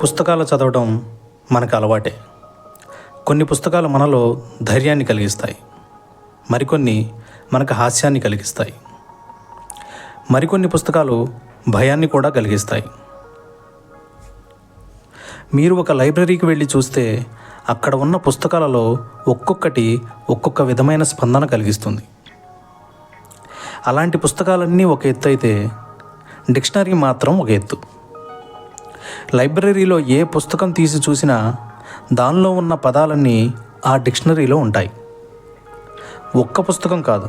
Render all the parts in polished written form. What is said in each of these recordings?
పుస్తకాలు చదవడం మనకు అలవాటే. కొన్ని పుస్తకాలు మనలో ధైర్యాన్ని కలిగిస్తాయి, మరికొన్ని మనకు హాస్యాన్ని కలిగిస్తాయి, మరికొన్ని పుస్తకాలు భయాన్ని కూడా కలిగిస్తాయి. మీరు ఒక లైబ్రరీకి వెళ్ళి చూస్తే అక్కడ ఉన్న పుస్తకాలలో ఒక్కొక్కటి ఒక్కొక్క విధమైన స్పందన కలిగిస్తుంది. అలాంటి పుస్తకాలన్నీ ఒక ఎత్తు అయితే డిక్షనరీ మాత్రం ఒక ఎత్తు. లైబ్రరీలో ఏ పుస్తకం తీసి చూసినా దానిలో ఉన్న పదాలన్నీ ఆ డిక్షనరీలో ఉంటాయి. ఒక్క పుస్తకం కాదు,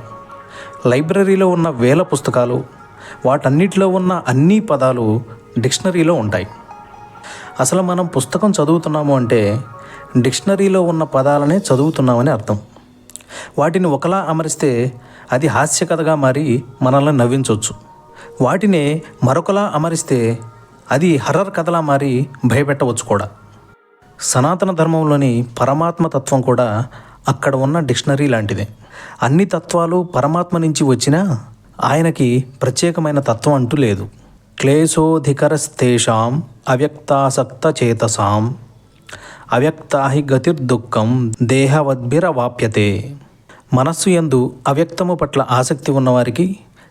లైబ్రరీలో ఉన్న వేల పుస్తకాలు, వాటన్నిటిలో ఉన్న అన్ని పదాలు డిక్షనరీలో ఉంటాయి. అసలు మనం పుస్తకం చదువుతున్నాము అంటే డిక్షనరీలో ఉన్న పదాలనే చదువుతున్నామని అర్థం. వాటిని ఒకలా అమరిస్తే అది హాస్యకథగా మారి మనల్ని నవ్వించవచ్చు. వాటినే మరొకలా అమరిస్తే అది హర్రర్ కథలా మారి భయపెట్టవచ్చు కూడా. సనాతన ధర్మంలోని పరమాత్మ తత్వం కూడా అక్కడ ఉన్న డిక్షనరీ లాంటిదే. అన్ని తత్వాలు పరమాత్మ నుంచి వచ్చినా ఆయనకి ప్రత్యేకమైన తత్వం అంటూ లేదు. క్లేశోధికరస్తేషాం అవ్యక్తాసక్త చేతసాం అవ్యక్తాహి గతిర్దుఃఖం దేహవద్భిరవాప్యతే. మనస్సు యందు అవ్యక్తము పట్ల ఆసక్తి ఉన్నవారికి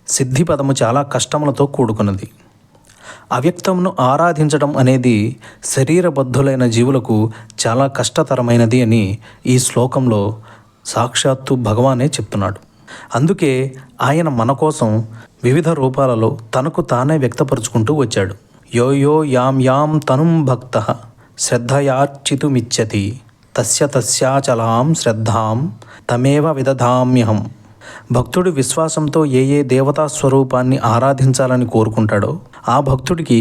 సిద్ధిపదము చాలా కష్టములతో కూడుకున్నది. అవ్యక్తమును ఆరాధించడం అనేది శరీరబద్ధులైన జీవులకు చాలా కష్టతరమైనది అని ఈ శ్లోకంలో సాక్షాత్తు భగవానే చెప్తున్నాడు. అందుకే ఆయన మన కోసం వివిధ రూపాలలో తనకు తానే వ్యక్తపరుచుకుంటూ వచ్చాడు. యో యో యాం యాం తనుం భక్తః శ్రద్ధయార్చితుమిచ్చతి తస్య తస్యాచలాం శ్రద్ధాం తమేవ విదధామ్యహం. భక్తుడు విశ్వాసంతో ఏ ఏ దేవతా స్వరూపాన్ని ఆరాధించాలని కోరుకుంటాడో ఆ భక్తుడికి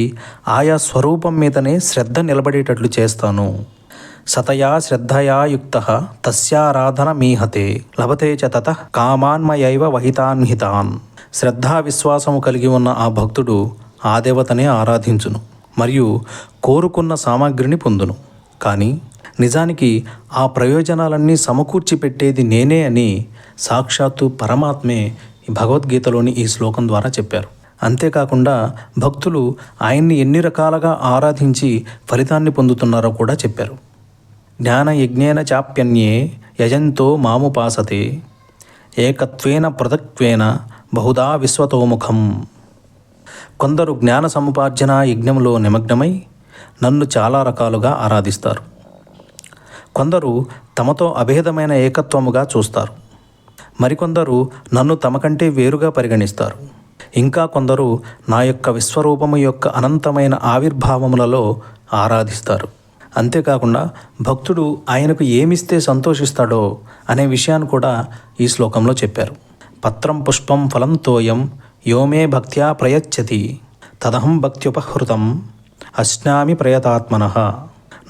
ఆయా స్వరూపం మీదనే శ్రద్ధ నిలబడేటట్లు చేస్తాను. సతయా శ్రద్ధయా యుక్తః తస్యారాధన మీహతే లభతే చ తతః కామాన్మయైవ వహితాన్హితాన్. శ్రద్ధా విశ్వాసము కలిగి ఉన్న ఆ భక్తుడు ఆ దేవతనే ఆరాధించును మరియు కోరుకున్న సామాగ్రిని పొందును. కానీ నిజానికి ఆ ప్రయోజనాలన్నీ సమకూర్చి పెట్టేది నేనే అని సాక్షాత్తు పరమాత్మే భగవద్గీతలోని ఈ శ్లోకం ద్వారా చెప్పారు. అంతేకాకుండా భక్తులు ఆయన్ని ఎన్ని రకాలుగా ఆరాధించి ఫలితాన్ని పొందుతున్నారో కూడా చెప్పారు. జ్ఞాన యజ్ఞేన చాప్యన్యే యజంతో మాముపాసతే ఏకత్వేన పృథక్త్వేన బహుదా విశ్వతోముఖం. కొందరు జ్ఞాన సముపార్జన యజ్ఞంలో నిమగ్నమై నన్ను చాలా రకాలుగా ఆరాధిస్తారు. కొందరు తమతో అభేదమైన ఏకత్వముగా చూస్తారు. మరికొందరు నన్ను తమకంటే వేరుగా పరిగణిస్తారు. ఇంకా కొందరు నా యొక్క విశ్వరూపము యొక్క అనంతమైన ఆవిర్భావములలో ఆరాధిస్తారు. అంతేకాకుండా భక్తుడు ఆయనకు ఏమిస్తే సంతోషిస్తాడో అనే విషయాన్ని కూడా ఈ శ్లోకంలో చెప్పారు. పత్రం పుష్పం ఫలం తోయం యోమే భక్త్యా ప్రయచ్చతి తదహం భక్త్యుపహృతం అశ్నామి ప్రయతాత్మనః.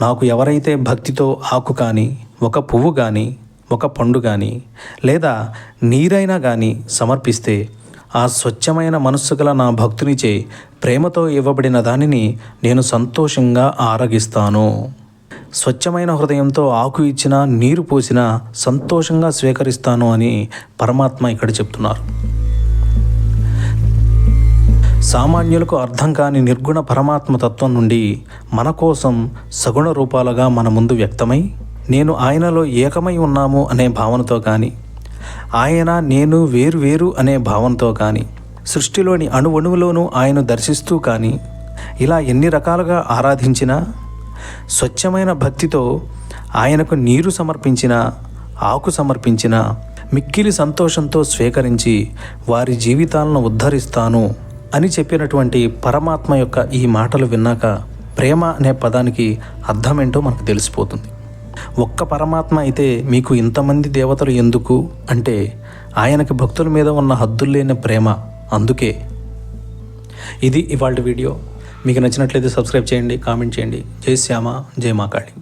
నాకు ఎవరైతే భక్తితో ఆకు కానీ, ఒక పువ్వు కానీ, ఒక పండు కానీ లేదా నీరైనా కానీ సమర్పిస్తే ఆ స్వచ్ఛమైన మనస్సు గల నా భక్తునిచే ప్రేమతో ఇవ్వబడిన దానిని నేను సంతోషంగా ఆరగిస్తాను. స్వచ్ఛమైన హృదయంతో ఆకు ఇచ్చినా నీరు పోసినా సంతోషంగా స్వీకరిస్తాను అని పరమాత్మ ఇక్కడ చెప్తున్నారు. సామాన్యులకు అర్థం కాని నిర్గుణ పరమాత్మ తత్వం నుండి మన కోసం సగుణ రూపాలుగా మన ముందు వ్యక్తమై నేను ఆయనలో ఏకమై ఉన్నాము అనే భావనతో కానీ, ఆయన నేను వేరు వేరు అనే భావనతో కానీ, సృష్టిలోని అణువణువులోనూ ఆయన దర్శిస్తూ కానీ ఇలా ఎన్ని రకాలుగా ఆరాధించినా, స్వచ్ఛమైన భక్తితో ఆయనకు నీరు సమర్పించినా, ఆకు సమర్పించినా మిక్కిలి సంతోషంతో స్వీకరించి వారి జీవితాలను ఉద్ధరిస్తాను అని చెప్పినటువంటి పరమాత్మ యొక్క ఈ మాటలు విన్నాక ప్రేమ అనే పదానికి అర్థమేంటో మనకు తెలిసిపోతుంది. ఒక్క పరమాత్మ అయితే మీకు ఇంతమంది దేవతలు ఎందుకు అంటే ఆయనకి భక్తుల మీద ఉన్న హద్దుల్లేని ప్రేమ. అందుకే ఇది ఇవాళ వీడియో. మీకు నచ్చినట్లయితే సబ్స్క్రైబ్ చేయండి, కామెంట్ చేయండి. జై శ్యామ, జై మా కాళీ.